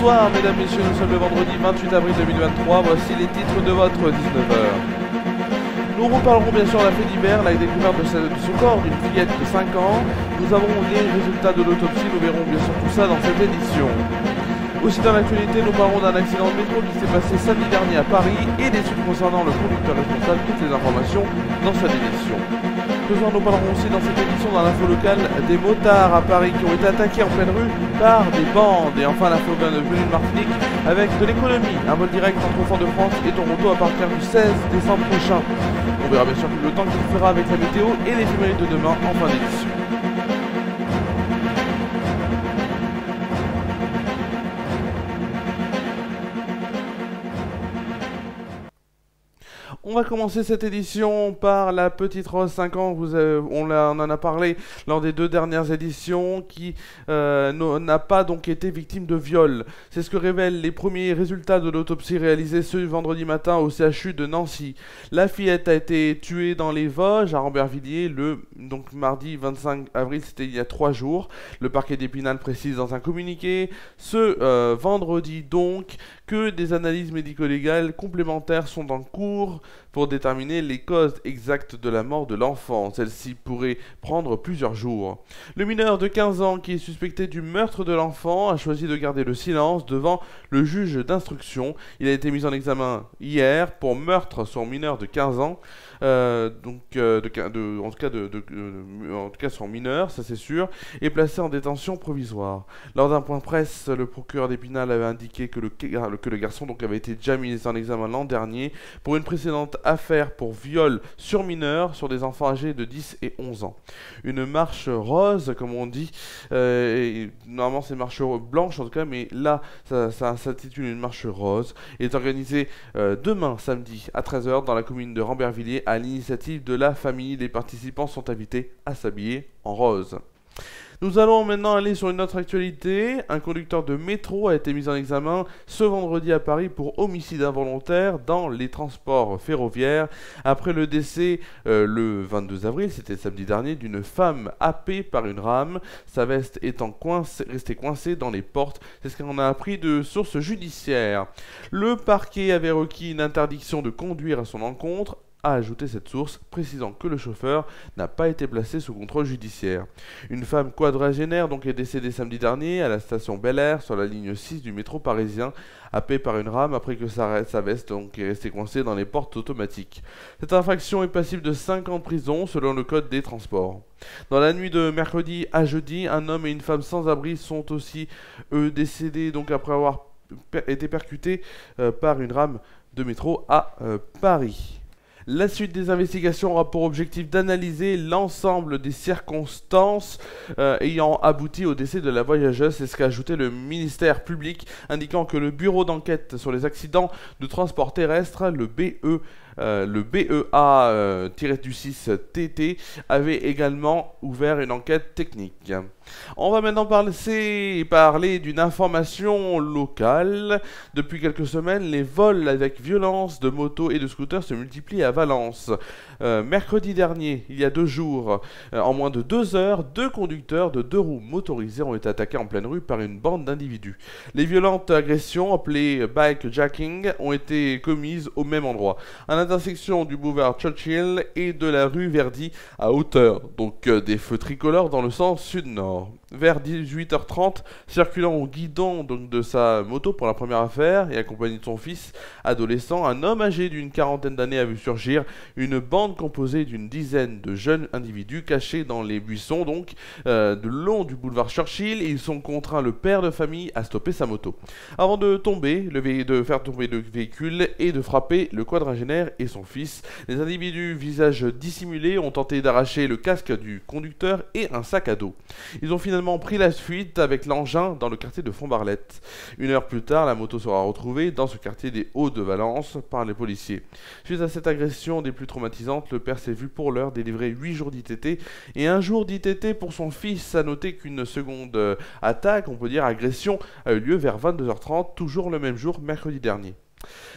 Bonsoir mesdames, messieurs, nous sommes le vendredi 28 avril 2023, voici les titres de votre 19h. Nous reparlerons bien sûr de la fait divers, la découverte de ce corps d'une fillette de 5 ans. Nous avons les résultats de l'autopsie, nous verrons bien sûr tout ça dans cette édition. Aussi dans l'actualité, nous parlerons d'un accident de métro qui s'est passé samedi dernier à Paris et des suites concernant le conducteur responsable, toutes les informations dans cette édition. Ce soir, nous parlerons aussi dans cette édition dans l'info locale des motards à Paris qui ont été attaqués en pleine rue par des bandes. Et enfin, l'info venue de Martinique avec de l'économie. Un vol direct entre Fort-de-France et Toronto à partir du 16 décembre prochain. On verra bien sûr le temps qu'il fera avec la météo et l'éphéméride de demain en fin d'édition. On va commencer cette édition par la petite Rose 5 ans, on en a parlé lors des 2 dernières éditions, qui n'a pas donc été victime de viol. C'est ce que révèlent les premiers résultats de l'autopsie réalisée ce vendredi matin au CHU de Nancy. La fillette a été tuée dans les Vosges, à Rambervillers, donc mardi 25 avril, c'était il y a 3 jours. Le parquet d'Épinal précise dans un communiqué, ce vendredi donc, que des analyses médico-légales complémentaires sont en cours pour déterminer les causes exactes de la mort de l'enfant. Celle-ci pourrait prendre plusieurs jours. Le mineur de 15 ans qui est suspecté du meurtre de l'enfant a choisi de garder le silence devant le juge d'instruction. Il a été mis en examen hier pour meurtre sur mineur de 15 ans. En tout cas son mineur, ça c'est sûr, est placé en détention provisoire. Lors d'un point de presse, le procureur d'Épinal avait indiqué que le garçon donc avait été déjà mis en examen l'an dernier pour une précédente affaire pour viol sur mineur sur des enfants âgés de 10 et 11 ans. Une marche rose, comme on dit, normalement c'est marche blanche en tout cas, mais là ça s'intitule une marche rose, est organisée demain samedi à 13h dans la commune de Rambervillers à l'initiative de la famille. Les participants sont invités à s'habiller en rose. Nous allons maintenant aller sur une autre actualité. Un conducteur de métro a été mis en examen ce vendredi à Paris pour homicide involontaire dans les transports ferroviaires après le décès le 22 avril, c'était samedi dernier, d'une femme happée par une rame, sa veste étant restée coincée dans les portes. C'est ce qu'on a appris de sources judiciaires. Le parquet avait requis une interdiction de conduire à son encontre, a ajouté cette source, précisant que le chauffeur n'a pas été placé sous contrôle judiciaire. Une femme quadragénaire donc est décédée samedi dernier à la station Bel Air sur la ligne 6 du métro parisien, happée par une rame après que sa veste donc est restée coincée dans les portes automatiques. Cette infraction est passible de 5 ans de prison selon le code des transports. Dans la nuit de mercredi à jeudi, un homme et une femme sans abri sont aussi décédés donc après avoir été percutés par une rame de métro à Paris. La suite des investigations aura pour objectif d'analyser l'ensemble des circonstances ayant abouti au décès de la voyageuse. C'est ce qu'a ajouté le ministère public, indiquant que le bureau d'enquête sur les accidents de transport terrestre, le BEA-6TT, avait également ouvert une enquête technique. On va maintenant parler d'une information locale. Depuis quelques semaines, les vols avec violence de motos et de scooters se multiplient à Valence. Mercredi dernier, il y a 2 jours, en moins de 2 heures, 2 conducteurs de 2 roues motorisés ont été attaqués en pleine rue par une bande d'individus. Les violentes agressions, appelées bikejacking, ont été commises au même endroit, à l'intersection du boulevard Churchill et de la rue Verdi, à hauteur des feux tricolores dans le sens sud-nord. Vers 18h30, circulant au guidon de sa moto pour la première affaire et accompagné de son fils adolescent, un homme âgé d'une 40aine d'années a vu surgir une bande composée d'une dizaine de jeunes individus cachés dans les buissons de long du boulevard Churchill, et ils ont contraint le père de famille à stopper sa moto avant de faire tomber le véhicule et de frapper le quadragénaire et son fils. Les individus, visage dissimulé, ont tenté d'arracher le casque du conducteur et un sac à dos. Ils ont finalement pris la fuite avec l'engin dans le quartier de Fontbarlette. 1 heure plus tard, la moto sera retrouvée dans ce quartier des Hauts-de-Valence par les policiers. Suite à cette agression des plus traumatisantes, le père s'est vu pour l'heure délivrer 8 jours d'ITT et 1 jour d'ITT pour son fils. À noter qu'une seconde attaque, on peut dire agression, a eu lieu vers 22h30, toujours le même jour, mercredi dernier.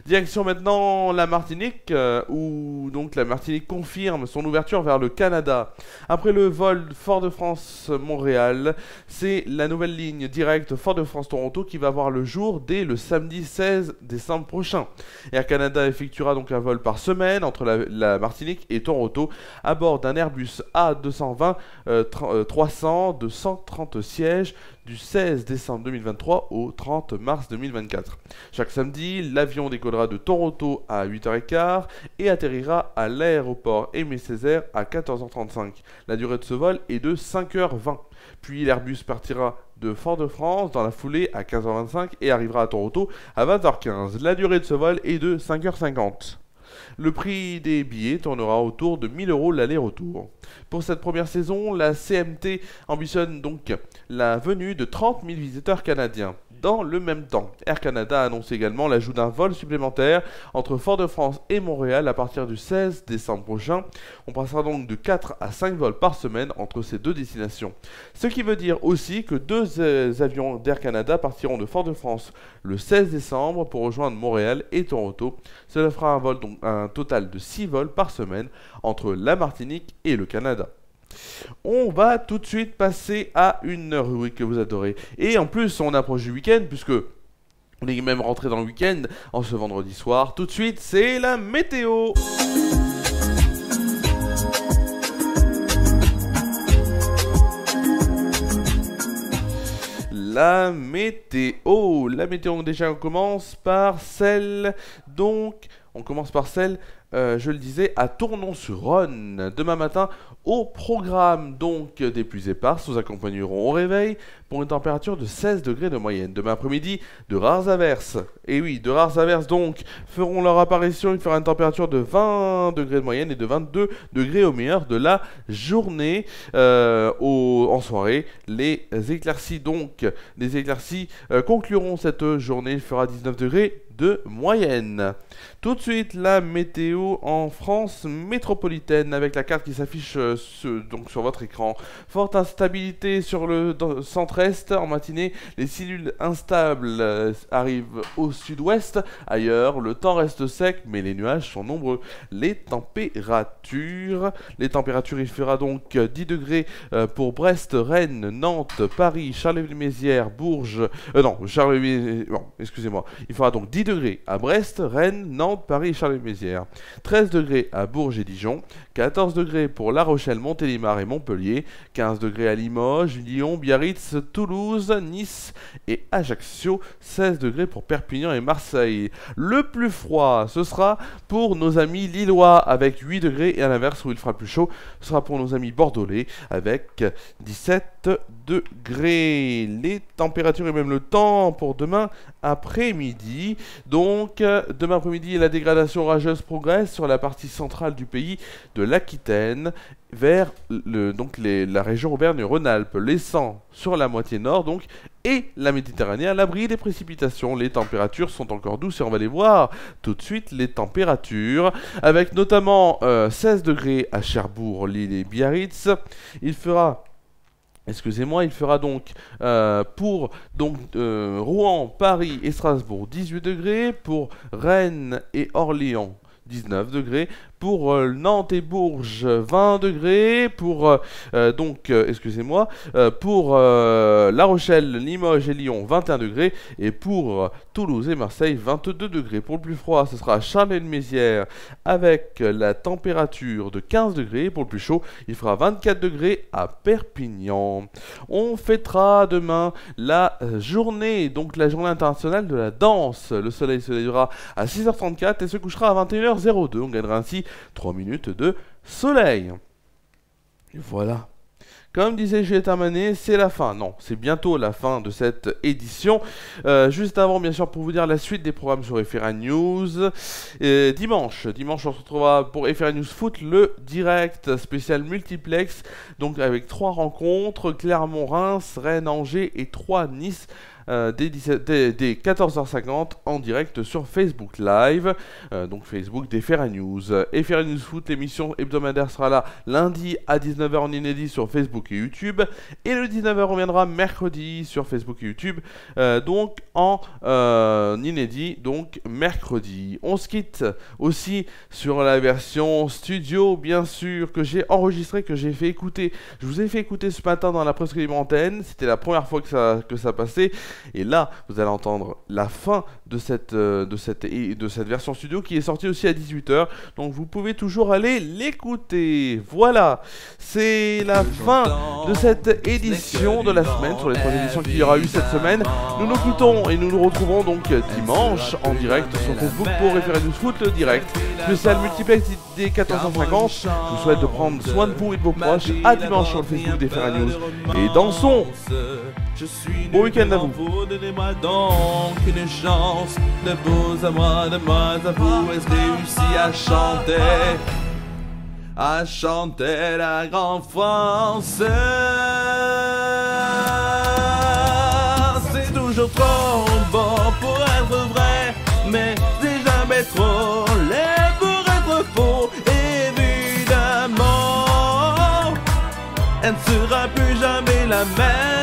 Direction maintenant la Martinique, où donc la Martinique confirme son ouverture vers le Canada. Après le vol Fort-de-France-Montréal, c'est la nouvelle ligne directe Fort-de-France-Toronto qui va voir le jour dès le samedi 16 décembre prochain. Air Canada effectuera donc un vol par semaine entre la Martinique et Toronto à bord d'un Airbus A220 300 de 130 sièges du 16 décembre 2023 au 30 mars 2024. Chaque samedi, l'avion décollera de Toronto à 8h15 et atterrira à l'aéroport Aimé Césaire à 14h35. La durée de ce vol est de 5h20. Puis l'Airbus partira de Fort-de-France dans la foulée à 15h25 et arrivera à Toronto à 20h15. La durée de ce vol est de 5h50. Le prix des billets tournera autour de 1 000 € l'aller-retour. Pour cette première saison, la CMT ambitionne donc la venue de 30 000 visiteurs canadiens. Dans le même temps, Air Canada annonce également l'ajout d'un vol supplémentaire entre Fort-de-France et Montréal à partir du 16 décembre prochain. On passera donc de 4 à 5 vols par semaine entre ces deux destinations. Ce qui veut dire aussi que 2 avions d'Air Canada partiront de Fort-de-France le 16 décembre pour rejoindre Montréal et Toronto. Cela fera un total de 6 vols par semaine entre la Martinique et le Canada. On va tout de suite passer à une rubrique que vous adorez. Et en plus, on approche du week-end, puisque on est même rentré dans le week-end en ce vendredi soir. Tout de suite, c'est la météo. La météo, déjà on commence par celle, je le disais, à Tournon-sur-Rhône. Demain matin, au programme donc des pluies éparses, nous accompagnerons au réveil pour une température de 16 degrés de moyenne. Demain après-midi, de rares averses. Et oui, de rares averses donc feront leur apparition. Il fera une température de 20 degrés de moyenne et de 22 degrés au meilleur de la journée. En soirée, les éclaircies concluront cette journée. Il fera 19 degrés de moyenne. Tout de suite, la météo en France métropolitaine avec la carte qui s'affiche donc sur votre écran. Forte instabilité sur le centre-est en matinée. Les cellules instables arrivent au sud-ouest. Ailleurs, le temps reste sec, mais les nuages sont nombreux. Les températures, il fera donc 10 degrés pour Brest, Rennes, Nantes, Paris, Charleville-Mézières, Bourges. Il fera donc 10 degrés à Brest, Rennes, Nantes, Paris et Charleville-Mézières. 13 degrés à Bourges et Dijon. 14 degrés pour La Rochelle, Montélimar et Montpellier. 15 degrés à Limoges, Lyon, Biarritz, Toulouse, Nice et Ajaccio. 16 degrés pour Perpignan et Marseille. Le plus froid, ce sera pour nos amis lillois avec 8 degrés et à l'inverse où il fera plus chaud, ce sera pour nos amis bordelais avec 17 degrés. Les températures et même le temps pour demain après-midi. Donc, demain après-midi, la dégradation orageuse progresse sur la partie centrale du pays, de l'Aquitaine vers la région Auvergne-Rhône-Alpes, laissant sur la moitié nord et la Méditerranée à l'abri des précipitations. Les températures sont encore douces et on va les voir tout de suite, les températures, avec notamment 16 degrés à Cherbourg, Lille et Biarritz. Il fera donc pour Rouen, Paris et Strasbourg 18 degrés, pour Rennes et Orléans 19 degrés, pour Nantes et Bourges 20 degrés, pour La Rochelle, Limoges et Lyon 21 degrés, et pour Toulouse et Marseille 22 degrés. Pour le plus froid, ce sera à Charleville-Mézières avec la température de 15 degrés. Pour le plus chaud, il fera 24 degrés à Perpignan. On fêtera demain la journée internationale de la danse. Le soleil se lèvera à 6h34 et se couchera à 21h02. On gagnera ainsi 3 minutes de soleil. Et voilà. Comme disait Juliette Armanet, c'est la fin. Non, c'est bientôt la fin de cette édition. Juste avant, bien sûr, pour vous dire la suite des programmes sur FRA News. Dimanche, on se retrouvera pour FRA News Foot, le direct spécial multiplex. Donc avec 3 rencontres, Clermont-Reims, Rennes-Angers et 3 Nice. Dès 14h50 en direct sur Facebook Live, donc Facebook des FRA News. FRA News Foot, l'émission hebdomadaire sera là lundi à 19h en inédit sur Facebook et YouTube, et le 19h reviendra mercredi sur Facebook et YouTube, donc en inédit, donc mercredi. On se quitte aussi sur la version studio, bien sûr, que j'ai enregistrée, que j'ai fait écouter. Je vous ai fait écouter ce matin dans la presse libre antenne. C'était la première fois que ça passait. Et là, vous allez entendre la fin de cette version studio qui est sortie aussi à 18h. Donc vous pouvez toujours aller l'écouter. Voilà, c'est la fin de cette édition de la semaine, sur les 3 éditions qu'il y aura eu cette semaine. Nous nous quittons et nous nous retrouverons donc dimanche en direct sur Facebook pour Référé News Foot, le direct spécial multiplex des 14h50. Je vous souhaite de prendre soin de vous et de vos proches. À dimanche sur le Facebook des Référé News. Et dansons. Bon week-end à vous. Donnez-moi donc une chance, de vous à moi, de moi à vous. Est-ce réussi à chanter la grande France? C'est toujours trop bon pour être vrai, mais c'est jamais trop laid pour être faux. Évidemment, elle ne sera plus jamais la même.